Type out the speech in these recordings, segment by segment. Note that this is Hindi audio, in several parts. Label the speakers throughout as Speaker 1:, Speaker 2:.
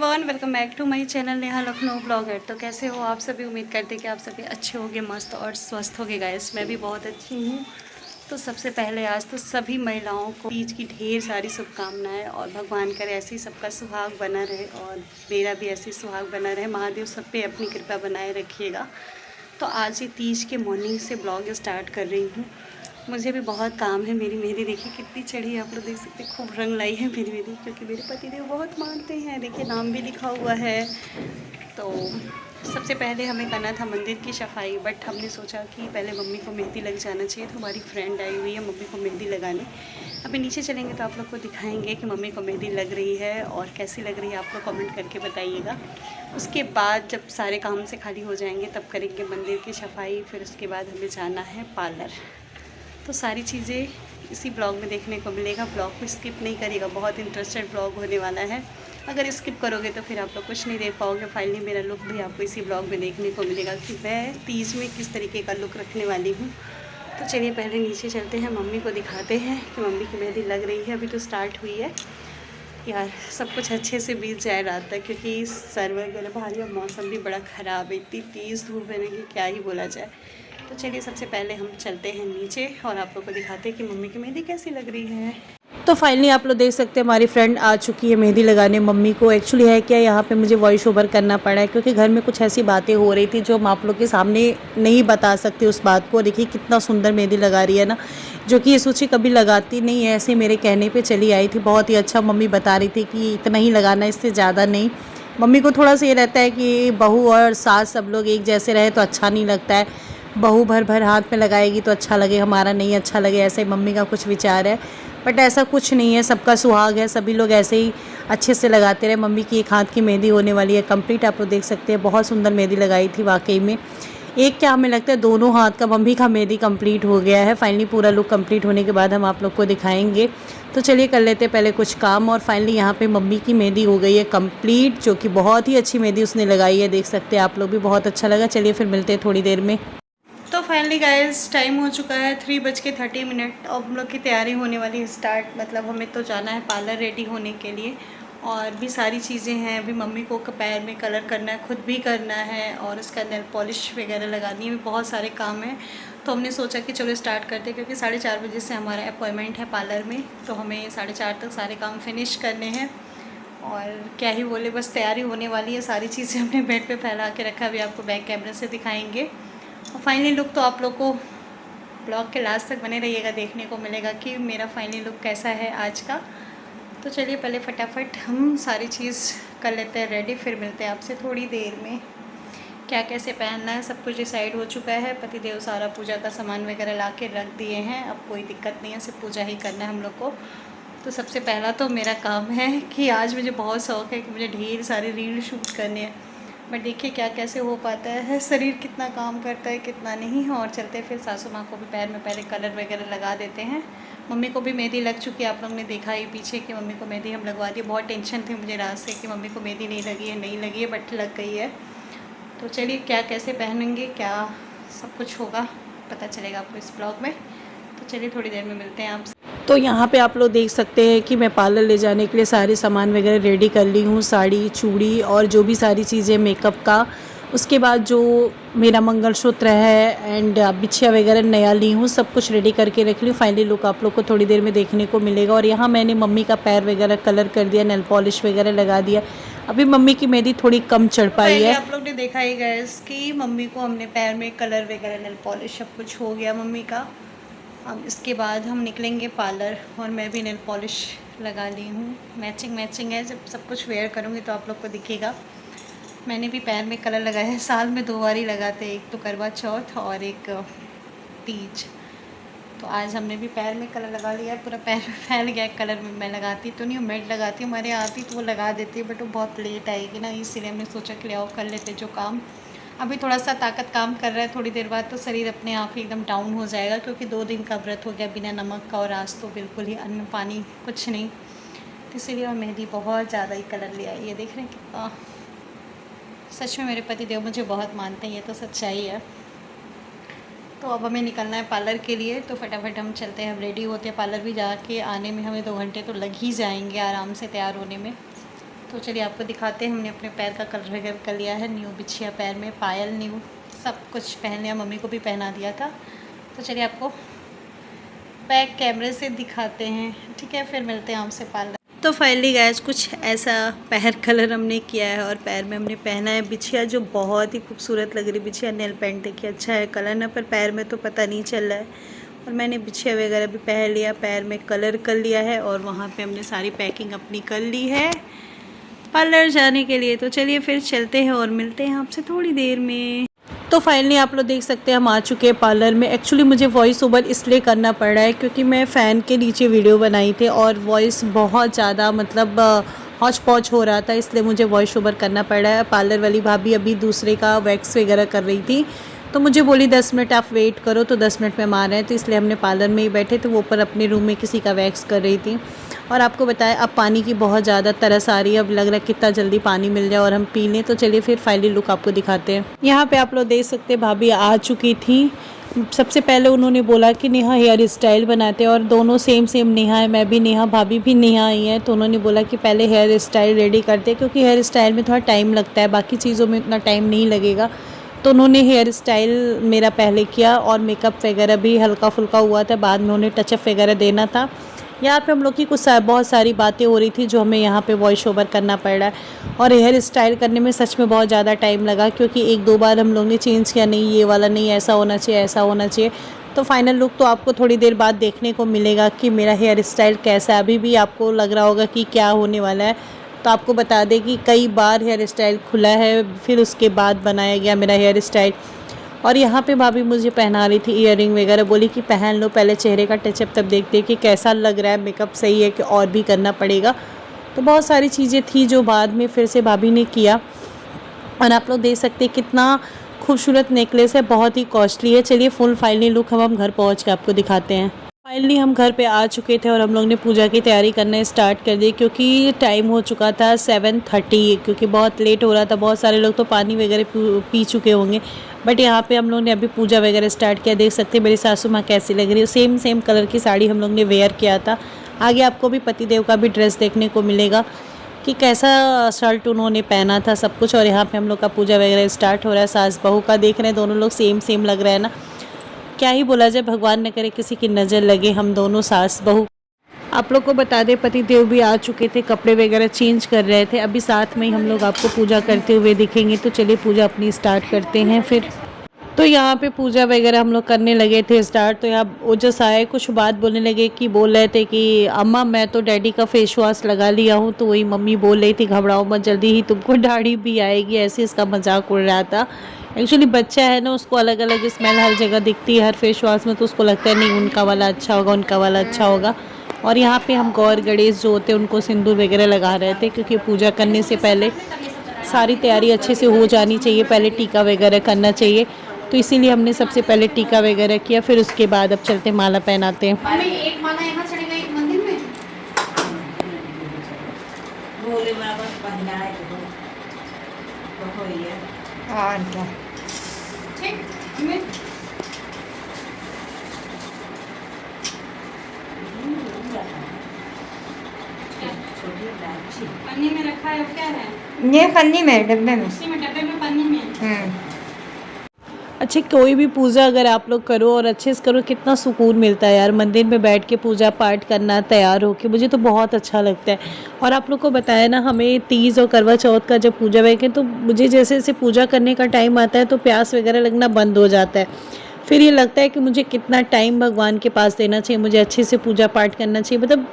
Speaker 1: Everyone, welcome back to my channel Neha Lucknow blogger. तो कैसे हो आप सभी? उम्मीद करते कि आप सभी अच्छे होंगे, मस्त और स्वस्थ होंगे गाइस। मैं भी बहुत अच्छी हूँ। तो सबसे पहले आज तो सभी महिलाओं को तीज की ढेर सारी शुभकामनाएं और भगवान करे ऐसे ही सबका सुहाग बना रहे और मेरा भी ऐसे ही सुहाग बना रहे। महादेव सब पे अपनी कृपा बनाए रखिएगा। तो आज ही तीज के मॉर्निंग से ब्लॉग स्टार्ट कर रही हूँ। मुझे भी बहुत काम है। मेरी मेहंदी देखिए कितनी चढ़ी है, आप लोग देख सकते हैं। खूब रंग लाई है मेरी मेहंदी, क्योंकि मेरे पतिदेव बहुत मानते हैं। देखिए नाम भी लिखा हुआ है। तो सबसे पहले हमें करना था मंदिर की सफाई, बट हमने सोचा कि पहले मम्मी को मेहंदी लग जाना चाहिए। तो हमारी फ्रेंड आई हुई है मम्मी को मेहंदी लगाने। अभी नीचे चलेंगे तो आप लोग को दिखाएंगे कि मम्मी को मेहंदी लग रही है और कैसी लग रही है। आप लोग कमेंट करके बताइएगा। उसके बाद जब सारे काम से खाली हो जाएंगे तब करेंगे मंदिर की सफाई। फिर उसके बाद हमें जाना है पार्लर। तो सारी चीज़ें इसी ब्लॉग में देखने को मिलेगा। ब्लॉग को स्किप नहीं करिएगा, बहुत इंटरेस्टेड ब्लॉग होने वाला है। अगर स्किप करोगे तो फिर आप लोग कुछ नहीं देख पाओगे। फाइनली मेरा लुक भी आपको इसी ब्लॉग में देखने को मिलेगा कि मैं तीज में किस तरीके का लुक रखने वाली हूँ। तो चलिए पहले नीचे चलते हैं, मम्मी को दिखाते हैं कि मम्मी की मेहंदी लग रही है। अभी तो स्टार्ट हुई है यार। सब कुछ अच्छे से बीत जाए रात तक, क्योंकि सर वगैरह भारी और मौसम भी बड़ा ख़राब है। इतनी तेज़ धूप है कि क्या ही बोला जाए। तो चलिए सबसे पहले हम चलते हैं नीचे और आप लोग को दिखाते हैं कि मम्मी की मेहंदी कैसी लग रही है।
Speaker 2: तो फाइनली आप लोग देख सकते हैं हमारी फ्रेंड आ चुकी है मेहंदी लगाने मम्मी को। एक्चुअली है क्या, यहाँ पे मुझे वॉइस ओवर करना पड़ा है क्योंकि घर में कुछ ऐसी बातें हो रही थी जो हम आप लोग के सामने नहीं बता सकते उस बात को। देखिए कितना सुंदर मेहंदी लगा रही है ना, जो कि ये सोची कभी लगाती नहीं है। ऐसे मेरे कहने पर चली आई थी। बहुत ही अच्छा मम्मी बता रही थी कि इतना ही लगाना, इससे ज़्यादा नहीं। मम्मी को थोड़ा सा ये रहता है कि बहू और सास सब लोग एक जैसे रहे तो अच्छा नहीं लगता है। बहू भर भर हाथ में लगाएगी तो अच्छा लगे, हमारा नहीं अच्छा लगे, ऐसे मम्मी का कुछ विचार है। बट ऐसा कुछ नहीं है, सबका सुहाग है, सभी लोग ऐसे ही अच्छे से लगाते रहे। मम्मी की एक हाथ की मेहंदी होने वाली है कंप्लीट। आप लोग देख सकते हैं बहुत सुंदर मेहंदी लगाई थी वाकई में। एक क्या हमें लगता है दोनों हाथ का मम्मी का मेहंदी कंप्लीट हो गया है। फाइनली पूरा लुक कंप्लीट होने के बाद हम आप लोग को दिखाएंगे। तो चलिए कर लेते हैं पहले कुछ काम। और फाइनली यहाँ पे मम्मी की मेहंदी हो गई है कंप्लीट, जो कि बहुत ही अच्छी मेहंदी उसने लगाई है। देख सकते हैं आप लोग भी, बहुत अच्छा लगा। चलिए फिर मिलते हैं थोड़ी देर में।
Speaker 1: तो फाइनली गाइस टाइम हो चुका है 3:30। और हम लोग की तैयारी होने वाली है स्टार्ट। मतलब हमें तो जाना है पार्लर रेडी होने के लिए। और भी सारी चीज़ें हैं। अभी मम्मी को पैर में कलर करना है, खुद भी करना है, और उसका नेल पॉलिश वगैरह लगानी है। बहुत सारे काम हैं। तो हमने सोचा कि चलो स्टार्ट करते हैं, क्योंकि 4:30 बजे से हमारा अपॉइंटमेंट है पार्लर में। तो हमें 4:30 तक सारे काम फिनिश करने हैं। और क्या ही बोले, बस तैयारी होने वाली है। सारी चीज़ें हमने बेड पे फैला के रखा है, अभी आपको बैक कैमरे से दिखाएंगे। और फाइनली लुक तो आप लोग को ब्लॉग के लास्ट तक बने रहिएगा, देखने को मिलेगा कि मेरा फाइनली लुक कैसा है आज का। तो चलिए पहले फटाफट हम सारी चीज़ कर लेते हैं रेडी, फिर मिलते हैं आपसे थोड़ी देर में। क्या कैसे पहनना है सब कुछ डिसाइड हो चुका है। पतिदेव सारा पूजा का सामान वगैरह ला के रख दिए हैं। अब कोई दिक्कत नहीं है, सिर्फ पूजा ही करना है हम लोग को। तो सबसे पहला तो मेरा काम है कि आज मुझे बहुत शौक़ है कि मुझे ढेर सारे रील शूट करने हैं। बट देखिए क्या कैसे हो पाता है, शरीर कितना काम करता है कितना नहीं। और चलते फिर सासू माँ को भी पैर में पहले कलर वगैरह लगा देते हैं। मम्मी को भी मेहंदी लग चुकी है, आप लोग ने देखा ही पीछे कि मम्मी को मेहंदी हम लगवा दी। बहुत टेंशन थी मुझे रात से कि मम्मी को मेहंदी नहीं लगी है नहीं लगी है, बट लग गई है। तो चलिए क्या कैसे पहनेंगे, क्या सब कुछ होगा पता चलेगा आपको इस ब्लॉग में। तो चलिए थोड़ी देर में मिलते हैं आपसे।
Speaker 2: तो यहाँ पे आप लोग देख सकते हैं कि मैं पार्लर ले जाने के लिए सारे सामान वगैरह रेडी कर ली हूँ। साड़ी, चूड़ी और जो भी सारी चीज़ें मेकअप का। उसके बाद जो मेरा मंगलसूत्र है एंड बिछिया वगैरह नया ली हूँ, सब कुछ रेडी करके रख ली हूँ। फाइनली लुक आप लोग को थोड़ी देर में देखने को मिलेगा। और यहाँ मैंने मम्मी का पैर वगैरह कलर कर दिया, नेल पॉलिश वगैरह लगा दिया। अभी मम्मी की मेहंदी थोड़ी कम चढ़ पाई
Speaker 1: पहले
Speaker 2: है।
Speaker 1: आप लोग ने देखा ही गैस कि मम्मी को हमने पैर में कलर वगैरह नेल पॉलिश सब कुछ हो गया मम्मी का। अब इसके बाद हम निकलेंगे पार्लर, और मैं भी नेल पॉलिश लगा ली हूँ। मैचिंग मैचिंग है, जब सब कुछ वेयर करूँगी तो आप लोग को दिखेगा। मैंने भी पैर में कलर लगाया है, साल में 2 बार ही लगाते हैं, एक तो करवा चौथ और एक तीज। तो आज हमने भी पैर में कलर लगा लिया है। पूरा पैर में फैल गया कलर में। मैं लगाती तो नहीं हूँ, मेड लगाती हूँ, हमारे आती तो वो लगा देती है, बट वो बहुत लेट आएगी ना, इसलिए हमने सोचा कि ले आओ कर लेते जो काम। अभी थोड़ा सा ताकत काम कर रहा है, थोड़ी देर बाद तो शरीर अपने आप ही एकदम डाउन हो जाएगा, क्योंकि 2 दिन का व्रत हो गया बिना नमक का, और आज तो बिल्कुल ही अन्न पानी कुछ नहीं। तो इसीलिए और मेहंदी बहुत ज़्यादा ही कलर ले आई है। देख रहे हैं कितना, सच में मेरे पति देव मुझे बहुत मानते हैं, ये तो सच्चाई है। तो अब हमें निकलना है पार्लर के लिए, तो फटाफट हम चलते हैं। हम रेडी होते हैं, पार्लर भी जाके आने में हमें 2 घंटे तो लग ही जाएंगे आराम से तैयार होने में।
Speaker 2: तो चलिए आपको दिखाते हैं। हमने अपने पैर का कलर वगैरह कर लिया है, न्यू बिछिया पैर में, पायल न्यू, सब कुछ पहन लिया, मम्मी को भी पहना दिया था। तो चलिए आपको बैक कैमरे से दिखाते हैं, ठीक है, फिर मिलते हैं आपसे पार्लर। तो फाइनली गाइस कुछ ऐसा पैर कलर हमने किया है और पैर में हमने पहना है बिछिया, जो बहुत ही खूबसूरत लग रही बिछिया। नेल पेंट देखिए अच्छा है कलर ना, पर पैर में तो पता नहीं चल रहा है। और मैंने बिछिया वगैरह भी पहन लिया, पैर में कलर कर लिया है और वहाँ पे हमने सारी पैकिंग अपनी कर ली है पार्लर जाने के लिए। तो चलिए फिर चलते हैं और मिलते हैं आपसे थोड़ी देर में। तो फाइनली आप लोग देख सकते हैं हम आ चुके हैं पार्लर में। एक्चुअली मुझे वॉइस ओवर इसलिए करना पड़ रहा है क्योंकि मैं फ़ैन के नीचे वीडियो बनाई थी और वॉइस बहुत ज़्यादा मतलब हौच पौच हो रहा था, इसलिए मुझे वॉइस ओवर करना पड़ रहा है। पार्लर वाली भाभी अभी दूसरे का वैक्स वगैरह कर रही थी, तो मुझे बोली 10 मिनट आप वेट करो, तो 10 मिनट में हम आ रहे हैं, तो इसलिए हमने पार्लर में ही बैठे थे। वो ऊपर अपने रूम में किसी का वैक्स कर रही थी। और आपको बताएं अब पानी की बहुत ज़्यादा तरस आ रही है, अब लग रहा है कितना जल्दी पानी मिल जाए और हम पी लें। तो चलिए फिर फाइनली लुक आपको दिखाते हैं। यहाँ पे आप लोग देख सकते हैं भाभी आ चुकी थी। सबसे पहले उन्होंने बोला कि नेहा हेयर स्टाइल बनाते हैं, और दोनों सेम नेहा है, मैं भी नेहा, भाभी भी नेहा आई है। तो उन्होंने बोला कि पहले हेयर स्टाइल रेडी करते हैं, क्योंकि हेयर स्टाइल में थोड़ा टाइम लगता है, बाकी चीज़ों में इतना टाइम नहीं लगेगा। तो उन्होंने हेयर स्टाइल मेरा पहले किया और मेकअप वगैरह भी हल्का फुल्का हुआ था, बाद में उन्हें टचअप वगैरह देना था। यहाँ पे हम लोग की कुछ बहुत सारी बातें हो रही थी जो हमें यहाँ पे वॉइस ओवर करना पड़ रहा है। और हेयर स्टाइल करने में सच में बहुत ज़्यादा टाइम लगा, क्योंकि 1-2 बार हम लोग ने चेंज किया, नहीं ये वाला नहीं, ऐसा होना चाहिए, ऐसा होना चाहिए। तो फाइनल लुक तो आपको थोड़ी देर बाद देखने को मिलेगा कि मेरा हेयर स्टाइल कैसा है। अभी भी आपको लग रहा होगा कि क्या होने वाला है। तो आपको बता दें कि कई बार हेयर स्टाइल खुला है, फिर उसके बाद बनाया गया मेरा हेयर स्टाइल। और यहाँ पे भाभी मुझे पहना रही थी ईयरिंग वगैरह, बोली कि पहन लो पहले चेहरे का टचअप, तब देखते हैं कि कैसा लग रहा है, मेकअप सही है कि और भी करना पड़ेगा। तो बहुत सारी चीज़ें थी जो बाद में फिर से भाभी ने किया। और आप लोग देख सकते हैं कितना खूबसूरत नेकलेस है, बहुत ही कॉस्टली है। चलिए फुल फाइनली लुक हम घर पहुँच के आपको दिखाते हैं। फाइनली हम घर पे आ चुके थे और हम लोग ने पूजा की तैयारी करना स्टार्ट कर दी, क्योंकि टाइम हो चुका था 7:30, क्योंकि बहुत लेट हो रहा था। बहुत सारे लोग तो पानी वगैरह पी चुके होंगे, बट यहाँ पे हम लोग ने अभी पूजा वगैरह स्टार्ट किया। देख सकते हैं मेरी सासू माँ कैसी लग रही है, सेम कलर की साड़ी हम लोग ने वेयर किया था। आगे आपको भी पतिदेव का भी ड्रेस देखने को मिलेगा कि कैसा शर्ट उन्होंने पहना था, सब कुछ। और यहाँ पे हम लोग का पूजा वगैरह स्टार्ट हो रहा है। सास बहू का देख रहे हैं, दोनों लोग सेम लग रहा है ना, क्या ही बोला जाए, भगवान न करे किसी की नज़र लगे, हम दोनों सास बहू। आप लोग को बता दें पति देव भी आ चुके थे, कपड़े वगैरह चेंज कर रहे थे। अभी साथ में ही हम लोग आपको पूजा करते हुए दिखेंगे। तो चलिए पूजा अपनी स्टार्ट करते हैं फिर। तो यहाँ पे पूजा वगैरह हम लोग करने लगे थे स्टार्ट। तो यहाँ ओजस आए, कुछ बात बोलने लगे कि बोल रहे थे कि अम्मा मैं तो डैडी का फेस वॉश लगा लिया हूँ। तो वही मम्मी बोल रही थी घबराओ मत, जल्दी ही तुमको दाढ़ी भी आएगी, ऐसे इसका मजाक उड़ रहा था। एक्चुअली बच्चा है ना, उसको अलग अलग स्मेल हर जगह दिखती है हर फेस वॉश में, तो उसको लगता है नहीं उनका वाला अच्छा होगा, उनका वाला अच्छा होगा। और यहाँ पे हम गौर गणेश जो होते हैं उनको सिंदूर वगैरह लगा रहे थे, क्योंकि पूजा करने से पहले सारी तैयारी अच्छे से हो जानी चाहिए, पहले टीका वगैरह करना चाहिए। तो इसीलिए हमने सबसे पहले टीका वगैरह किया, फिर उसके बाद अब चलते माला पहनाते हैं।
Speaker 3: एक माला यहाँ चढ़ेगा एक मंदिर में। भोले बाबा बंदा है तो होई है। और क्या ठीक मैं
Speaker 1: पन्नी में रखा है, क्या है?
Speaker 3: ये पन्नी में डब्बे में।
Speaker 1: उसी में डब्बे में पन्नी में।
Speaker 2: अच्छा कोई भी पूजा अगर आप लोग करो और अच्छे से करो, कितना सुकून मिलता है यार, मंदिर में बैठ के पूजा पाठ करना तैयार होके, मुझे तो बहुत अच्छा लगता है। और आप लोग को बताया ना, हमें तीज और करवा चौथ का जब पूजा वगैरह, तो मुझे जैसे जैसे पूजा करने का टाइम आता है तो प्यास वगैरह लगना बंद हो जाता है। फिर ये लगता है कि मुझे कितना टाइम भगवान के पास देना चाहिए, मुझे अच्छे से पूजा पाठ करना चाहिए, मतलब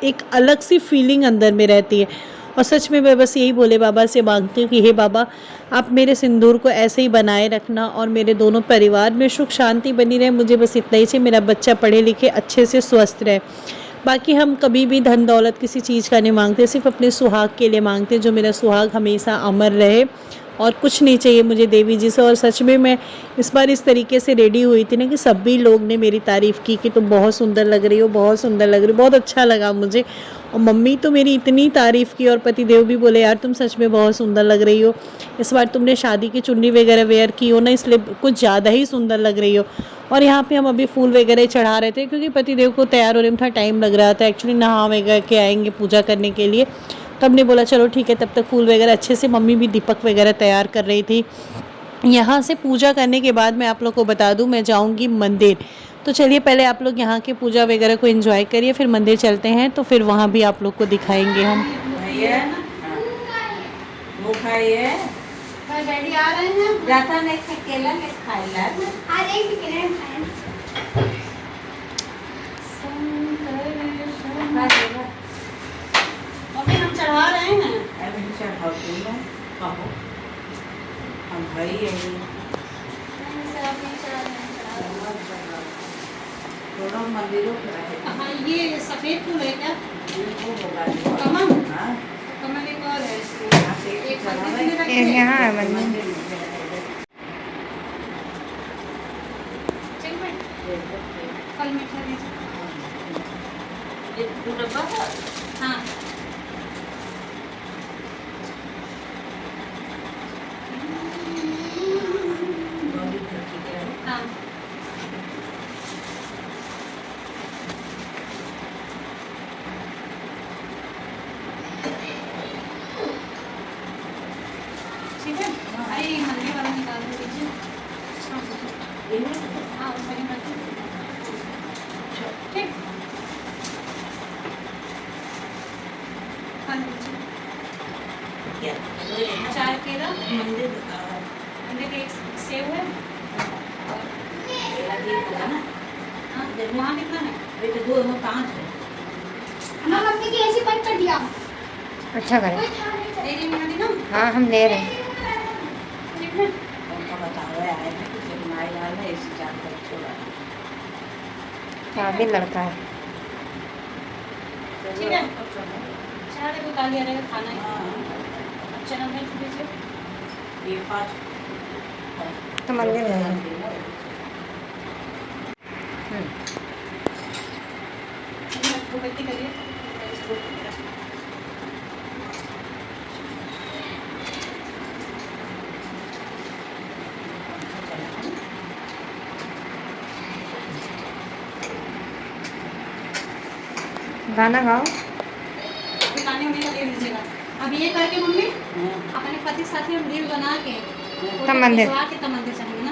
Speaker 2: एक अलग सी फीलिंग अंदर में रहती है। और सच में मैं बस यही भोले बाबा से मांगती हूँ कि हे बाबा आप मेरे सिंदूर को ऐसे ही बनाए रखना और मेरे दोनों परिवार में सुख शांति बनी रहे, मुझे बस इतना ही चाहिए, मेरा बच्चा पढ़े लिखे अच्छे से स्वस्थ रहे। बाकी हम कभी भी धन दौलत किसी चीज़ का नहीं मांगते, सिर्फ अपने सुहाग के लिए मांगते, जो मेरा सुहाग हमेशा अमर रहे, और कुछ नहीं चाहिए मुझे देवी जी से। और सच में मैं इस बार इस तरीके से रेडी हुई थी ना कि सभी लोग ने मेरी तारीफ़ की कि तुम बहुत सुंदर लग रही हो, बहुत सुंदर लग रही हो, बहुत अच्छा लगा मुझे। और मम्मी तो मेरी इतनी तारीफ़ की और पतिदेव भी बोले यार तुम सच में बहुत सुंदर लग रही हो, इस बार तुमने शादी की चुन्नी वगैरह वेयर की हो ना, इसलिए कुछ ज़्यादा ही सुंदर लग रही हो। और यहाँ पे हम अभी फूल वगैरह चढ़ा रहे थे, क्योंकि पतिदेव को तैयार होने में था टाइम लग रहा था। एक्चुअली नहा वगैरह के आएंगे पूजा करने के लिए, तो हमने बोला चलो ठीक है, तब तक फूल वगैरह अच्छे से, मम्मी भी दीपक वगैरह तैयार कर रही थी। यहाँ से पूजा करने के बाद मैं आप लोग को बता दूँ, मैं जाऊँगी मंदिर। तो चलिए पहले आप लोग यहाँ की पूजा वगैरह को एंजॉय करिए, फिर मंदिर चलते हैं, तो फिर वहाँ भी आप लोग को दिखाएंगे हम।
Speaker 3: भैया वो खाइए,
Speaker 1: डैडी आ रहे हैं।
Speaker 3: जाता नहीं था केला नहीं खाइला
Speaker 1: मम्मी हम चढ़ा रहे हैं।
Speaker 3: अभी चढ़ाओ तुम कहो हम भाई है थोड़ा मंदिरों पे रहे।
Speaker 1: हाँ ये सफेद फूल है क्या?
Speaker 3: वो होगा
Speaker 1: कमल?
Speaker 3: हाँ
Speaker 1: कमल एक और है इसमें। एक मंदिर में रखे हैं।
Speaker 3: यहाँ है मंदिर
Speaker 1: चल भाई, फल मीठा दीजिए। हाँ हाँ ठीक है। अरे ये हल्दी वाला निकाल दीजिए। हाँ उसमें ही रख दीजिए। ठीक। फल दीजिए। चार केला, अंडे के एक सेब है। हाँ, वहाँ कितना है?
Speaker 4: मम्मी की ऐसी बंद कर दिया।
Speaker 3: अच्छा करें।
Speaker 1: दे रही मेहंदी ना?
Speaker 3: हाँ हम ले रहे हैं।
Speaker 1: ठीक है।
Speaker 3: भी लड़का है।
Speaker 1: ठीक है। चार देखो काली रहेगा खाना है। चना मिर्च दीजिए।
Speaker 3: तो मंदिर है।
Speaker 1: धूपबत्ती करिए।
Speaker 3: गाना गाओ।
Speaker 1: अभी गाने होने का दे दीजिएगा। अब ये करके मम्मी अपने पति के साथ ही हम रील बना के
Speaker 3: तब मंदिर
Speaker 1: तब मंदिर चलेंगे ना।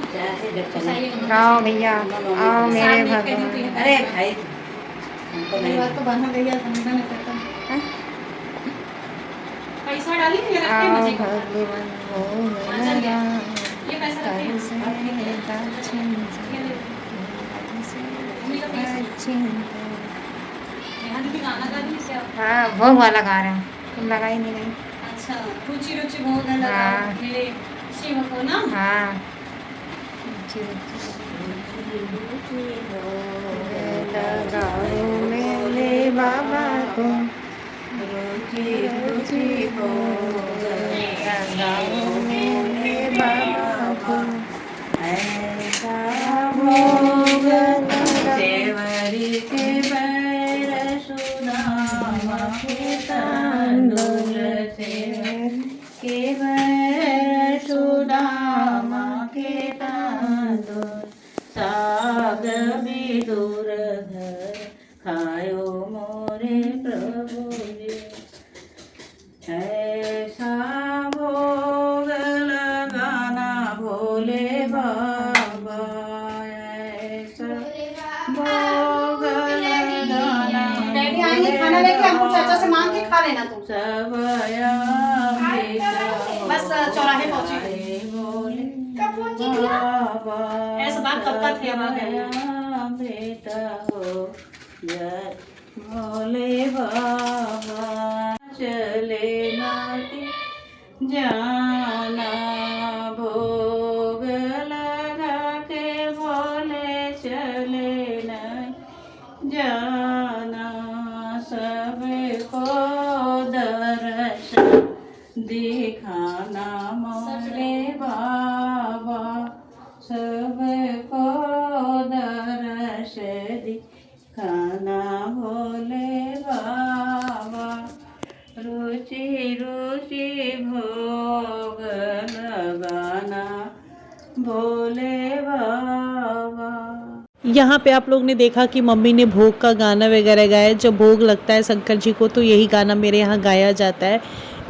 Speaker 1: तो सही है।
Speaker 3: गाओ भैया, आओ मेरे भगवान।
Speaker 1: अरे भाई परिवार तो बना भैया समझना नहीं पड़ता। पैसा डालेंगे रख के मजे का। ये पैसा रखिए। मम्मी का पैसा। यहाँ दीदी गाना गा दी क्या?
Speaker 3: हाँ भोग वाला गा रहे हैं, तुम लगा ही नहीं रही।
Speaker 1: अच्छा रुचि रुचि भोग लगा
Speaker 3: हाँ।
Speaker 1: मेरे शिव को ना।
Speaker 3: हाँ लगाओ मेरे बाबा को, रुचि रुचि भोग लगाओ मेरे बाबा को, ऐसा भोग सेवरी के बैर सुदामा के तांडुल सेवरी के बैर सुदामा के तांडुल, साग विदुर घर खायो मोरे प्रभु जी, ऐसा भोग लगाना भोले बाबा, ऐसा भोग लगाना
Speaker 1: डैडी आएंगे खाना लेके, हमको चाचा से मांग के खा लेना तुम।
Speaker 3: सबया
Speaker 1: बस चौराहे पहुंचे। ऐसा बात कब का थे
Speaker 3: बेटा हो जय भोले बाबा, चले नाती जाना भोग लगा के भोले चले नहीं जाना, सबको दर्शन दिखाना मोरे बाबा, सबको दर्श दिखाना भोले बाबा, रुचि रुचि भोग लगाना
Speaker 2: यहाँ पे आप लोग ने देखा कि मम्मी ने भोग का गाना वगैरह गाया। जब भोग लगता है शंकर जी को तो यही गाना मेरे यहाँ गाया जाता है।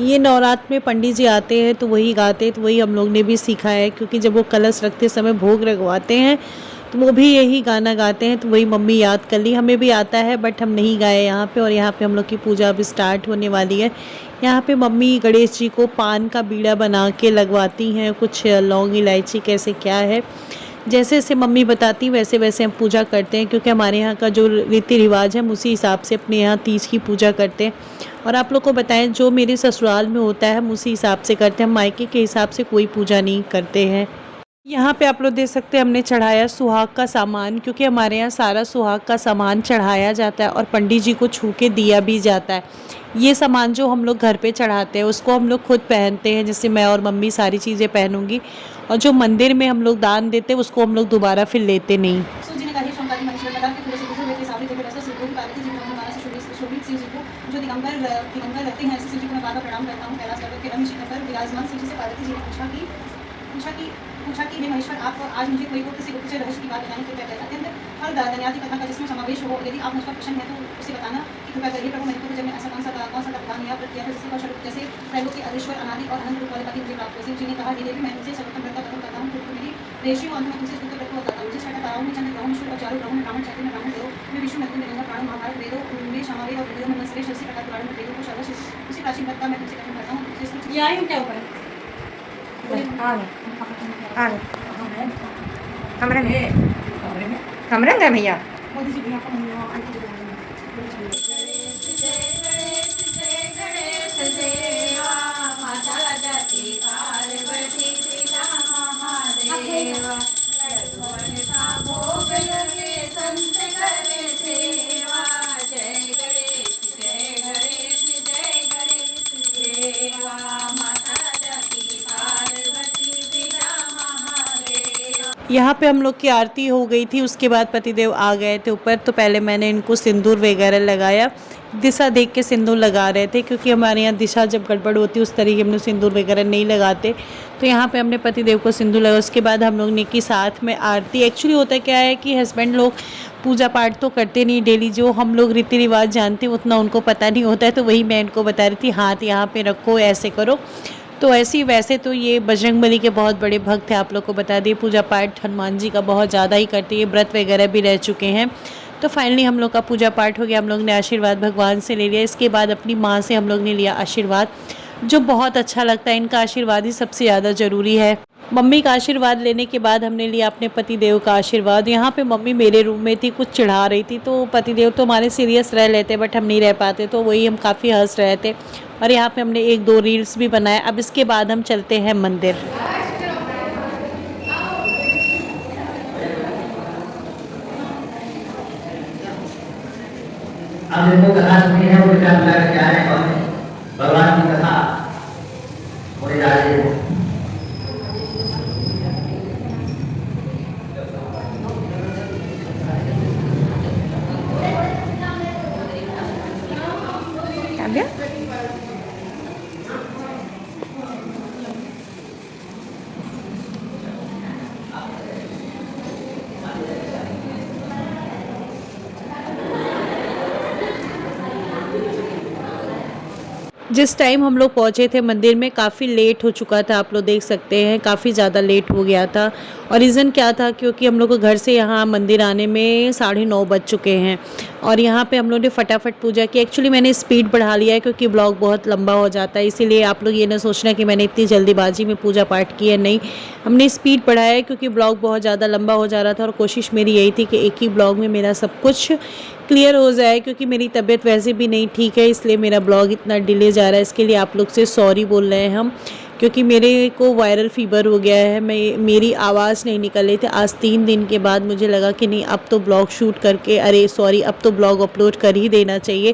Speaker 2: ये नवरात्र में पंडित जी आते हैं तो वही गाते हैं, तो वही हम लोग ने भी सीखा है, क्योंकि जब वो कलश रखते समय भोग लगवाते हैं तो वो भी यही गाना गाते हैं। तो वही मम्मी याद कर ली, हमें भी आता है बट हम नहीं गाए यहाँ पे। और यहाँ पे हम लोग की पूजा अब स्टार्ट होने वाली है। यहाँ पे मम्मी गणेश जी को पान का बीड़ा बना के लगवाती हैं, कुछ लौंग इलायची कैसे क्या है, जैसे जैसे मम्मी बताती वैसे वैसे हम पूजा करते हैं, क्योंकि हमारे यहाँ का जो रीति रिवाज है हम उसी हिसाब से अपने यहाँ तीज की पूजा करते हैं। और आप लोग को बताएं, जो मेरे ससुराल में होता है हम उसी हिसाब से करते हैं, हम मायके के हिसाब से कोई पूजा नहीं करते हैं। यहाँ पे आप लोग देख सकते हैं हमने चढ़ाया सुहाग का सामान, क्योंकि हमारे यहाँ सारा सुहाग का सामान चढ़ाया जाता है और पंडित जी को छू के दिया भी जाता है। ये सामान जो हम लोग घर पे चढ़ाते हैं उसको हम लोग खुद पहनते हैं, जैसे मैं और मम्मी सारी चीज़ें पहनूंगी, और जो मंदिर में हम लोग दान देते हैं उसको हम लोग दोबारा फिर लेते नहीं।
Speaker 1: सूजी ने कहा शंकर महेश्वर पदार्थ के पूरे से दूसरे व्यक्ति साबित होकर ऐसा सिद्धों की पार्वती जी को हमारा से शोभित शिव जी को जो दिगंबर रहते हैं, ऐसे शिव जी को मैं बार प्रणाम करता हूँ। कैलाश पर्वत के रम्य शिखर पर विराजमान शिव जी से पार्वती जी ने पूछा कि हे महेश्वर, आप आज मुझे कोई किसी गुप्तचर रहस्य की बात बताने की कृपया करें। अत्यंत फल दयादी कथा का जिसमें समावेश हो, यदि आप मुझ पर प्रसन्न है तो उसे बताना कि कृपया करिए। प्रभु मैंने जब में ऐसा कौन सा प्रधान या व्रत किया था जिसके फलस्वरूप जैसे त्रैलोक के अधीश्वर अनादि और अनंत रूप वाले पति मुझे प्राप्त हुए। शिव जी ने कहा, हे देवी, मैं तुमसे सर्वोत्तम व्रत का कथन करता हूँ, क्योंकि मेरी ऋषि और अंत में तुमसे स्तुति व्रत को बताता हूँ। जिस छठा ताराओं में चंद्र ग्रहों में सूर्य और चारों ग्रहों में ब्राह्मण चैत्र में ब्राह्मण देवों में विष्णु मृत्यु में गंगा पुराण महाभारत वेदों में समावेद और वेदों में श्रेष्ठ इसी प्रकार पुराण में वेदों को सर्वश्रेष्ठ उसी प्राचीन व्रत का मैं तुमसे कथन करता हूँ। ये आई हूँ क्या ऊपर
Speaker 3: कमरे में भैया
Speaker 1: मोदी जी भैया
Speaker 2: यहाँ पे हम लोग की आरती हो गई थी, उसके बाद पतिदेव आ गए थे ऊपर। तो पहले मैंने इनको सिंदूर वगैरह लगाया, दिशा देख के सिंदूर लगा रहे थे, क्योंकि हमारे यहाँ दिशा जब गड़बड़ होती है उस तरीके हम लोग सिंदूर वगैरह नहीं लगाते। तो यहाँ पे हमने पतिदेव को सिंदूर लगाया। उसके बाद हम लोग ने की साथ में आरती। एक्चुअली होता क्या है कि हस्बैंड लोग पूजा पाठ तो करते नहीं डेली, जो हम लोग रीति रिवाज जानते हैं उतना उनको पता नहीं होता है। तो वही मैं इनको बता रही थी, हाथ यहाँ पे रखो, ऐसे करो। तो ऐसे ही वैसे तो ये बजरंगबली के बहुत बड़े भक्त हैं, आप लोग को बता दिए। पूजा पाठ हनुमान जी का बहुत ज़्यादा ही करते हैं, व्रत वगैरह भी रह चुके हैं। तो फाइनली हम लोग का पूजा पाठ हो गया, हम लोग ने आशीर्वाद भगवान से ले लिया। इसके बाद अपनी माँ से हम लोग ने लिया आशीर्वाद, जो बहुत अच्छा लगता है। इनका आशीर्वाद ही सबसे ज़्यादा ज़रूरी है। मम्मी का आशीर्वाद लेने के बाद हमने लिया अपने पतिदेव का आशीर्वाद। यहाँ पे मम्मी मेरे रूम में थी, कुछ चढ़ा रही थी, तो पतिदेव तो हमारे सीरियस रह लेते बट हम नहीं रह पाते, तो वही हम काफ़ी हंस रहे थे। और यहाँ पे हमने 1-2 रील्स भी बनाए। अब इसके बाद हम चलते हैं मंदिर।
Speaker 5: अब जिनको कथा सुनी है वो विचार कर क्या है और भगवान की कथा होने जा रही है।
Speaker 2: जिस टाइम हम लोग पहुँचे थे मंदिर में काफ़ी लेट हो चुका था, आप लोग देख सकते हैं काफ़ी ज़्यादा लेट हो गया था। और रीज़न क्या था, क्योंकि हम लोग को घर से यहाँ मंदिर आने में 9:30 बज चुके हैं। और यहाँ पे हम लोग ने फटाफट पूजा की। एक्चुअली मैंने स्पीड बढ़ा लिया है क्योंकि ब्लॉग बहुत लंबा हो जाता है, इसीलिए आप लोग ये ना सोचना कि मैंने इतनी जल्दीबाजी में पूजा पाठ की है, नहीं, हमने स्पीड बढ़ाया है क्योंकि ब्लॉग बहुत ज़्यादा लंबा हो जा रहा था। और कोशिश मेरी यही थी कि एक ही ब्लॉग में मेरा सब कुछ क्लियर हो जाए, क्योंकि मेरी तबीयत वैसे भी नहीं ठीक है, इसलिए मेरा ब्लॉग इतना डिले जा रहा है। इसके लिए आप लोग से सॉरी बोल रहे हैं हम, क्योंकि मेरे को वायरल फीवर हो गया है, मेरी आवाज़ नहीं निकल रही थी। आज 3 दिन के बाद मुझे लगा कि नहीं, अब तो ब्लॉग शूट करके अब तो ब्लॉग अपलोड कर ही देना चाहिए।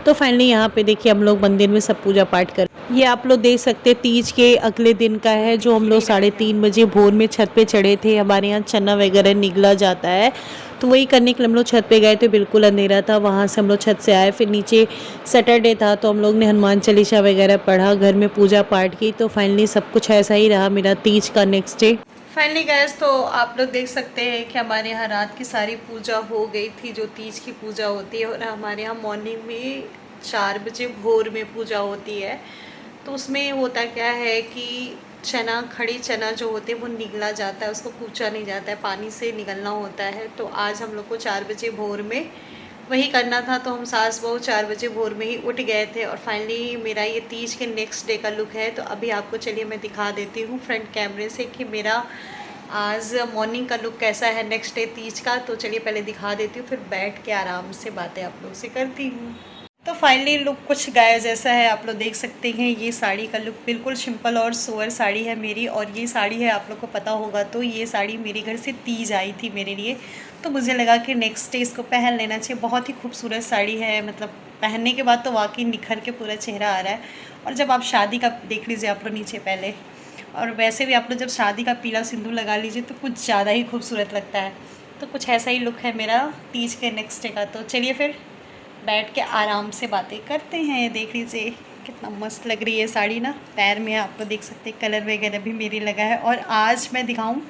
Speaker 2: तो फाइनली यहाँ पे देखिए हम लोग मंदिर में सब पूजा पाठ कर, ये आप लोग देख सकते हैं तीज के अगले दिन का है, जो हम लोग 3:30 बजे भोर में छत पे चढ़े थे। हमारे यहाँ चना वगैरह निगला जाता है, तो वही करने के लिए हम लोग छत पे गए थे। बिल्कुल अंधेरा था, वहाँ से हम लोग छत से आए। फिर नीचे सैटरडे था तो हम लोग ने हनुमान चालीसा वगैरह पढ़ा, घर में पूजा पाठ की। तो फाइनली सब कुछ ऐसा ही रहा मेरा तीज का नेक्स्ट डे।
Speaker 1: फाइनली गैस, तो आप लोग देख सकते हैं कि हमारे यहाँ रात की सारी पूजा हो गई थी, जो तीज की पूजा होती है। और हमारे यहाँ मॉर्निंग में 4 बजे भोर में पूजा होती है। तो उसमें होता क्या है कि चना, खड़ी चना जो होते हैं वो निगला जाता है, उसको कूचा नहीं जाता है, पानी से निगलना होता है। तो आज हम लोग को 4 बजे भोर में वही करना था, तो हम सास बहू 4 बजे भोर में ही उठ गए थे। और फाइनली मेरा ये तीज के नेक्स्ट डे का लुक है। तो अभी आपको चलिए मैं दिखा देती हूँ फ्रंट कैमरे से कि मेरा आज मॉर्निंग का लुक कैसा है नेक्स्ट डे तीज का। तो चलिए पहले दिखा देती हूँ, फिर बैठ के आराम से बातें आप लोग से करती हूँ। तो फाइनली लुक कुछ गाय जैसा है, आप लोग देख सकते हैं। ये साड़ी का लुक बिल्कुल सिंपल और सोवर साड़ी है मेरी। और ये साड़ी है, आप लोग को पता होगा, तो ये साड़ी मेरे घर से तीज आई थी मेरे लिए। तो मुझे लगा कि नेक्स्ट डे इसको पहन लेना चाहिए। बहुत ही खूबसूरत साड़ी है, मतलब पहनने के बाद तो वाकई निखर के पूरा चेहरा आ रहा है। और जब आप शादी का देख लीजिए आप लोग नीचे पहले, और वैसे भी आप लोग जब शादी का पीला सिंदूर लगा लीजिए तो कुछ ज़्यादा ही खूबसूरत लगता है। तो कुछ ऐसा ही लुक है मेरा तीज के नेक्स्ट डे का। तो चलिए फिर बैठ के आराम से बातें करते हैं। देख लीजिए कितना मस्त लग रही है साड़ी ना। पैर में आप लोग देख सकते हैं कलर वगैरह भी मेरी लगा है। और आज मैं दिखाऊं,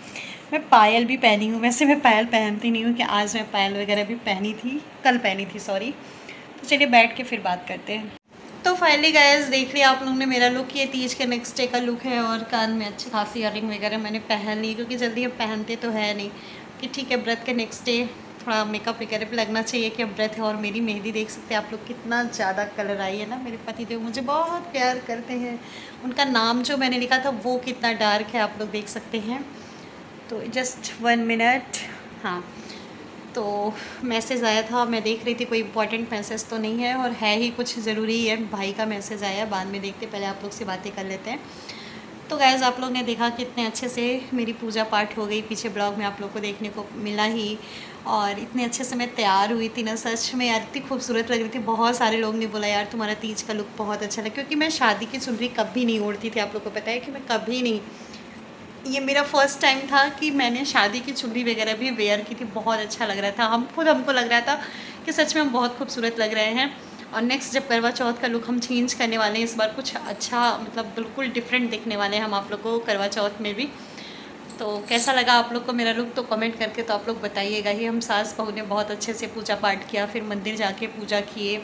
Speaker 1: मैं पायल भी पहनी हूँ। वैसे मैं पायल पहनती नहीं हूँ, कि आज मैं पायल वगैरह भी पहनी थी, कल पहनी थी सॉरी। तो चलिए बैठ के फिर बात करते हैं। तो फाइनली गाइस देख लिया आप लोगों ने मेरा लुक, ये तीज के नेक्स्ट डे का लुक है। और कान में अच्छी खासी इयररिंग वगैरह मैंने पहन ली, क्योंकि जल्दी अब पहनते तो है नहीं कि ठीक है व्रत के नेक्स्ट डे थोड़ा मेकअप वगैरह भी लगना चाहिए कि अब व्रत है। और मेरी मेहंदी देख सकते हैं आप लोग कितना ज़्यादा कलर आई है ना। मेरे पति देव मुझे बहुत प्यार करते हैं, उनका नाम जो मैंने लिखा था वो कितना डार्क है आप लोग देख सकते हैं। तो जस्ट 1 मिनट, हाँ, तो मैसेज आया था, मैं देख रही थी, कोई इंपॉर्टेंट मैसेज तो नहीं है और है ही कुछ ज़रूरी है। भाई का मैसेज आया, बाद में देखते, पहले आप लोग से बातें कर लेते हैं। तो गाइस आप लोग ने देखा कितने अच्छे से मेरी पूजा पाठ हो गई, पीछे ब्लॉग में आप लोग को देखने को मिला ही। और इतने अच्छे से मैं तैयार हुई थी ना, सच में यार इतनी खूबसूरत लग रही थी। बहुत सारे लोग ने बोला यार तुम्हारा तीज का लुक बहुत अच्छा लगा, क्योंकि मैं शादी की चुनरी कभी नहीं ओढ़ती थी। आप लोग को पता है कि मैं कभी नहीं, ये मेरा फर्स्ट टाइम था कि मैंने शादी की चुनरी वगैरह भी वेयर की थी। बहुत अच्छा लग रहा था, हमको लग रहा था कि सच में हम बहुत खूबसूरत लग रहे हैं। और नेक्स्ट जब करवा चौथ का लुक हम चेंज करने वाले हैं इस बार, कुछ अच्छा मतलब बिल्कुल डिफरेंट दिखने वाले हैं हम आप लोग को करवा चौथ में भी। तो कैसा लगा आप लोग को मेरा लुक, तो कमेंट करके तो आप लोग बताइएगा ही। हम सास बहू ने बहुत अच्छे से पूजा पाठ किया, फिर मंदिर जाके पूजा किए।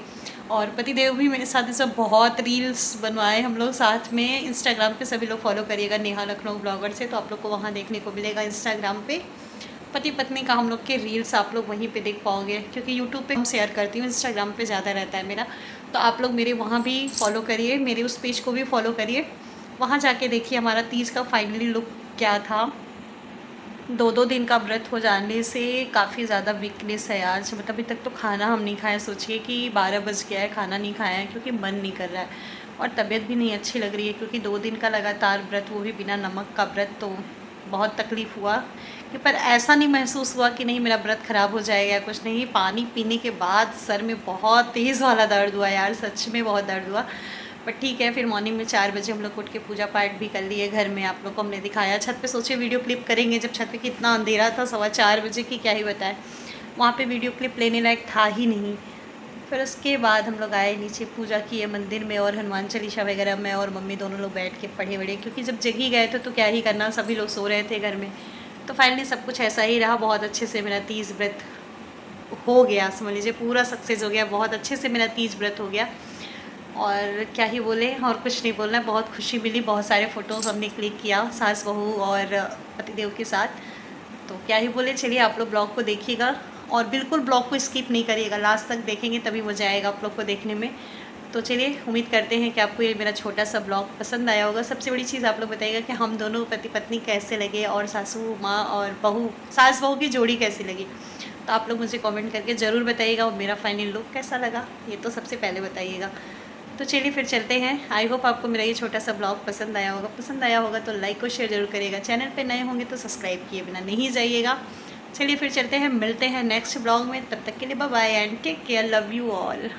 Speaker 1: और पतिदेव भी मेरे साथ इस सब बहुत रील्स बनवाए हम लोग साथ में। इंस्टाग्राम पे सभी लोग फॉलो करिएगा नेहा लखनऊ ब्लॉगर से, तो आप लोग को वहाँ देखने को मिलेगा इंस्टाग्राम पे पति पत्नी का हम लोग के रील्स आप लोग वहीं पे देख पाओगे, क्योंकि यूट्यूब पे हम शेयर करती हूँ, इंस्टाग्राम पे ज़्यादा रहता है मेरा। तो आप लोग मेरे वहाँ भी फॉलो करिए, मेरे उस पेज को भी फॉलो करिए, वहाँ जाके देखिए हमारा तीज का फाइनली लुक क्या था। 2-2 दिन का व्रत हो जाने से काफ़ी ज़्यादा वीकनेस है आज, मतलब अभी तक तो खाना हम नहीं खाए। सोचिए कि 12 बज गया है, खाना नहीं खाया है क्योंकि मन नहीं कर रहा है और तबीयत भी नहीं अच्छी लग रही है, क्योंकि 2 दिन का लगातार व्रत, वो भी बिना नमक का व्रत, तो बहुत तकलीफ़ हुआ। कि पर ऐसा नहीं महसूस हुआ कि नहीं मेरा व्रत ख़राब हो जाएगा, कुछ नहीं। पानी पीने के बाद सर में बहुत तेज़ वाला दर्द हुआ यार, सच में बहुत दर्द हुआ। बट ठीक है, फिर मॉर्निंग में 4 बजे हम लोग उठ के पूजा पाठ भी कर लिए घर में। आप लोग को हमने दिखाया छत पे, सोचे वीडियो क्लिप करेंगे, जब छत पे कितना अंधेरा था, 4:15 बजे की, क्या ही बताएं, वहाँ पे वीडियो क्लिप लेने लायक था ही नहीं। फिर उसके बाद हम लोग आए नीचे, पूजा किए मंदिर में, और हनुमान चालीसा वगैरह मैं और मम्मी दोनों लोग बैठ के पढ़े वढ़े, क्योंकि जब जगी गए थे तो क्या ही करना, सभी लोग सो रहे थे घर में। तो फाइनली सब कुछ ऐसा ही रहा, बहुत अच्छे से मेरा तीज व्रत हो गया, समझ लीजिए पूरा सक्सेस हो गया, बहुत अच्छे से मेरा तीज व्रत हो गया। और क्या ही बोले, और कुछ नहीं बोलना, बहुत खुशी मिली, बहुत सारे फ़ोटोज़ हमने क्लिक किया सास बहू और पतिदेव के साथ। तो क्या ही बोले, चलिए आप लोग ब्लॉग को देखिएगा और बिल्कुल ब्लॉग को स्किप नहीं करिएगा, लास्ट तक देखेंगे तभी मज़ा आएगा आप लोग को देखने में। तो चलिए उम्मीद करते हैं कि आपको ये मेरा छोटा सा ब्लॉग पसंद आया होगा। सबसे बड़ी चीज़ आप लोग बताइएगा कि हम दोनों पति पत्नी कैसे लगे, और सासू माँ और बहू, सास बहू की जोड़ी कैसी लगी। तो आप लोग मुझे कमेंट करके ज़रूर बताइएगा, और मेरा फाइनल लुक कैसा लगा ये तो सबसे पहले बताइएगा। तो चलिए फिर चलते हैं। आई होप आपको मेरा ये छोटा सा ब्लॉग पसंद आया होगा तो लाइक और शेयर जरूर करिएगा। चैनल पे नए होंगे तो सब्सक्राइब किए बिना नहीं जाइएगा। चलिए फिर चलते हैं, मिलते हैं नेक्स्ट ब्लॉग में, तब तक के लिए bye bye and take care, love you all.